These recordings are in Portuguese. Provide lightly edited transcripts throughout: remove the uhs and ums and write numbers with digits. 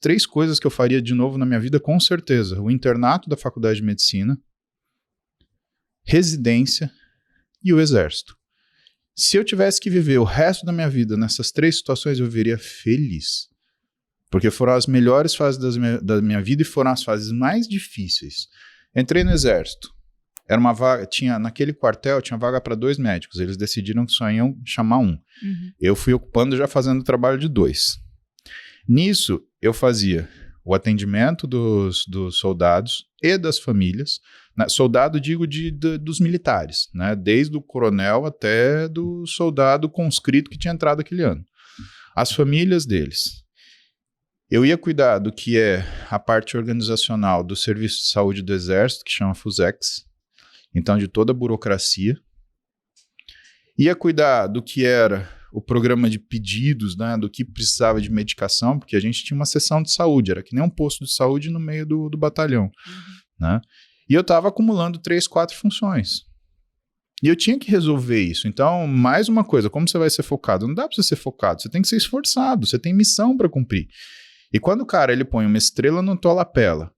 3 coisas que eu faria de novo na minha vida, com certeza. O internato da faculdade de medicina, residência e o exército. Se eu tivesse que viver o resto da minha vida nessas 3 situações, eu viveria feliz. Porque foram as melhores fases da minha vida e foram as fases mais difíceis. Entrei no exército. Era uma vaga, naquele quartel tinha vaga para 2 médicos. Eles decidiram que só iam chamar um. Eu fui ocupando, já fazendo o trabalho de 2. Nisso, eu fazia o atendimento dos soldados e das famílias. Soldado, digo, dos militares, né? Desde o coronel até do soldado conscrito que tinha entrado aquele ano. As famílias deles. Eu ia cuidar do que é a parte organizacional do Serviço de Saúde do Exército, que chama FUSEX, então de toda a burocracia. Ia cuidar do que era o programa de pedidos, né, do que precisava de medicação, porque a gente tinha uma seção de saúde, era que nem um posto de saúde no meio do batalhão, né? E eu estava acumulando 3, 4 funções. E eu tinha que resolver isso. Então, mais uma coisa, como você vai ser focado? Não dá para você ser focado, você tem que ser esforçado, você tem missão para cumprir. E quando o cara ele põe uma estrela no tua lapela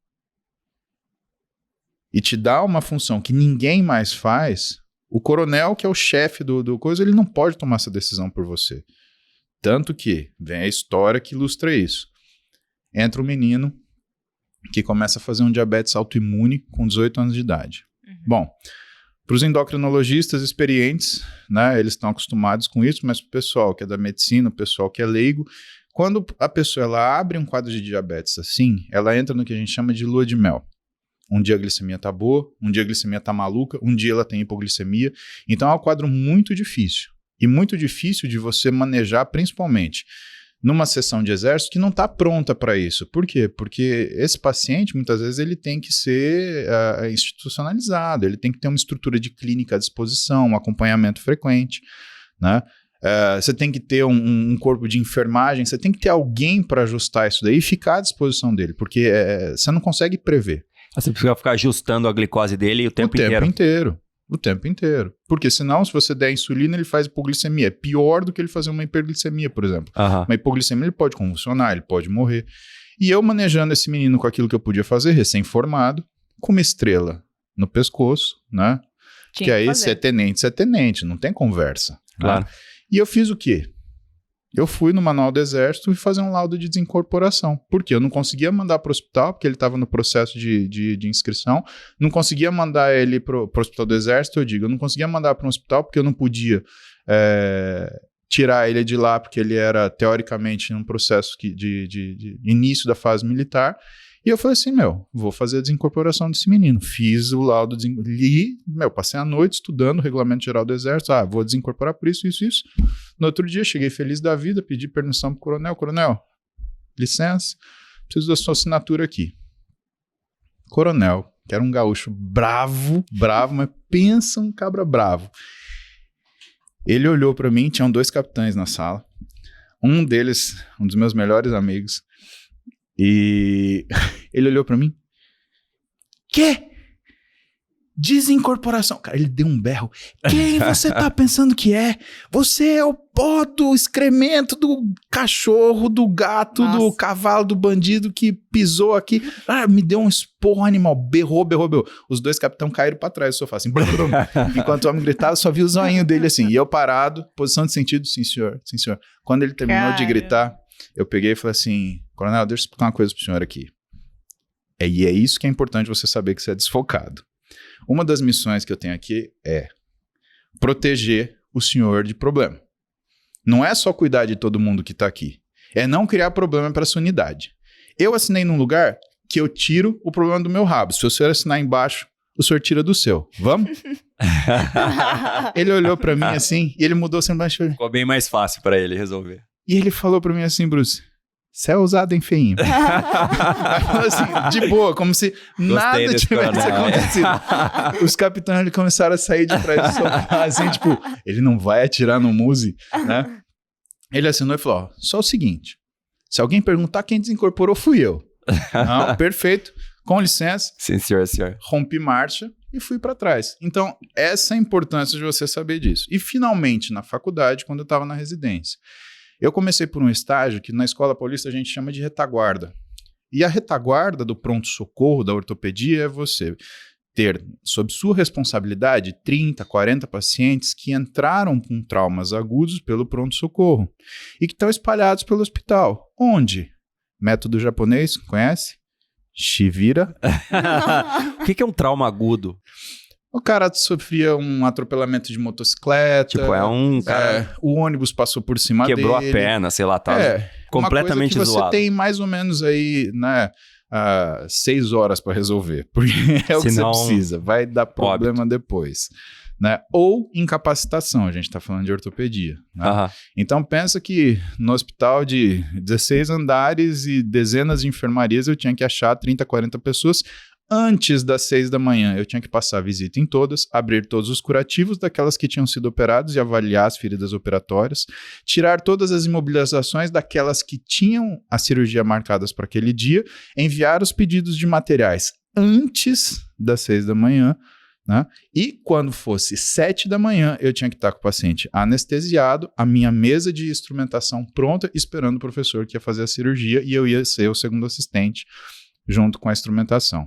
e te dá uma função que ninguém mais faz, o coronel, que é o chefe do coisa, ele não pode tomar essa decisão por você. Tanto que vem a história que ilustra isso. Entra um menino que começa a fazer um diabetes autoimune com 18 anos de idade. Bom, para os endocrinologistas experientes, né, eles estão acostumados com isso, mas para o pessoal que é da medicina, o pessoal que é leigo, quando a pessoa ela abre um quadro de diabetes assim, ela entra no que a gente chama de lua de mel. Um dia a glicemia está boa, um dia a glicemia está maluca, um dia ela tem hipoglicemia. Então é um quadro muito difícil. E muito difícil de você manejar, principalmente numa sessão de exército que não está pronta para isso. Por quê? Porque esse paciente, muitas vezes, ele tem que ser institucionalizado, ele tem que ter uma estrutura de clínica à disposição, um acompanhamento frequente, né? Você tem que ter um corpo de enfermagem, você tem que ter alguém para ajustar isso daí e ficar à disposição dele, porque você não consegue prever. Você precisa ficar ajustando a glicose dele o tempo inteiro. Porque senão, se você der insulina, ele faz hipoglicemia. É pior do que ele fazer uma hiperglicemia, por exemplo. Uma hipoglicemia, ele pode convulsionar, ele pode morrer. E eu manejando esse menino com aquilo que eu podia fazer, recém-formado, com uma estrela no pescoço, né? Que aí, se é tenente, não tem conversa. Claro. Né? E eu fiz o quê? Eu fui no manual do exército e fazer um laudo de desincorporação. Por quê? Eu não conseguia mandar para o hospital, porque ele estava no processo de inscrição. Não conseguia mandar ele para o hospital do exército, eu não conseguia mandar para um hospital, porque eu não podia tirar ele de lá, porque ele era, teoricamente, num processo de início da fase militar. E eu falei assim, vou fazer a desincorporação desse menino. Fiz o laudo, li, passei a noite estudando o regulamento geral do exército. Vou desincorporar por isso. No outro dia, cheguei feliz da vida, pedi permissão pro coronel. Coronel, licença, preciso da sua assinatura aqui. Coronel, que era um gaúcho bravo, mas pensa um cabra bravo. Ele olhou para mim, tinham 2 capitães na sala. Um deles, um dos meus melhores amigos, e ele olhou pra mim. Que? Desincorporação. Cara, ele deu um berro. Quem você tá pensando que é? Você é o pó do excremento do cachorro, do gato, do cavalo, do bandido que pisou aqui. Me deu um esporro animal. Berrou. Os 2 capitães caíram pra trás do sofá, assim. Enquanto o homem gritava, só vi o zoinho dele assim. E eu parado, posição de sentido, sim senhor. Quando ele terminou de gritar, eu peguei e falei assim, coronel, deixa eu explicar uma coisa pro senhor aqui. E é isso que é importante você saber que você é desfocado. Uma das missões que eu tenho aqui é proteger o senhor de problema. Não é só cuidar de todo mundo que tá aqui. É não criar problema para essa unidade. Eu assinei num lugar que eu tiro o problema do meu rabo. Se o senhor assinar embaixo, o senhor tira do seu. Vamos? Ele olhou para mim assim e ele mudou semblante. Ficou bem mais fácil para ele resolver. E ele falou pra mim assim, Bruce, você é ousado, hein, feinho? Assim, de boa, como se nada tivesse acontecido. Os capitães ali começaram a sair de trás do sofá, assim, tipo, ele não vai atirar no Muzi, né? Ele assinou e falou, só o seguinte, se alguém perguntar quem desincorporou, fui eu. Não, perfeito, com licença. Sim, senhor. Rompi marcha e fui pra trás. Então, essa é a importância de você saber disso. E, finalmente, na faculdade, quando eu tava na residência, eu comecei por um estágio que na Escola Paulista a gente chama de retaguarda. E a retaguarda do pronto-socorro da ortopedia é você ter, sob sua responsabilidade, 30, 40 pacientes que entraram com traumas agudos pelo pronto-socorro e que estão espalhados pelo hospital. Onde? Método japonês, conhece? Shivira. O que é um trauma agudo? O cara sofria um atropelamento de motocicleta. Tipo, é um cara... o ônibus passou por cima quebrou dele. a perna, sei lá, tá completamente uma coisa que zoado. você tem mais ou menos aí, né, 6 horas para resolver. Porque é o que você precisa. Vai dar problema depois. Né? Ou incapacitação, a gente está falando de ortopedia. Né? Então pensa que no hospital de 16 andares e dezenas de enfermarias eu tinha que achar 30, 40 pessoas antes das 6 da manhã. Eu tinha que passar a visita em todas, abrir todos os curativos daquelas que tinham sido operadas e avaliar as feridas operatórias, tirar todas as imobilizações daquelas que tinham a cirurgia marcadas para aquele dia, enviar os pedidos de materiais antes das 6 da manhã, né? E quando fosse 7 da manhã, eu tinha que estar com o paciente anestesiado, a minha mesa de instrumentação pronta, esperando o professor que ia fazer a cirurgia e eu ia ser o segundo assistente junto com a instrumentação.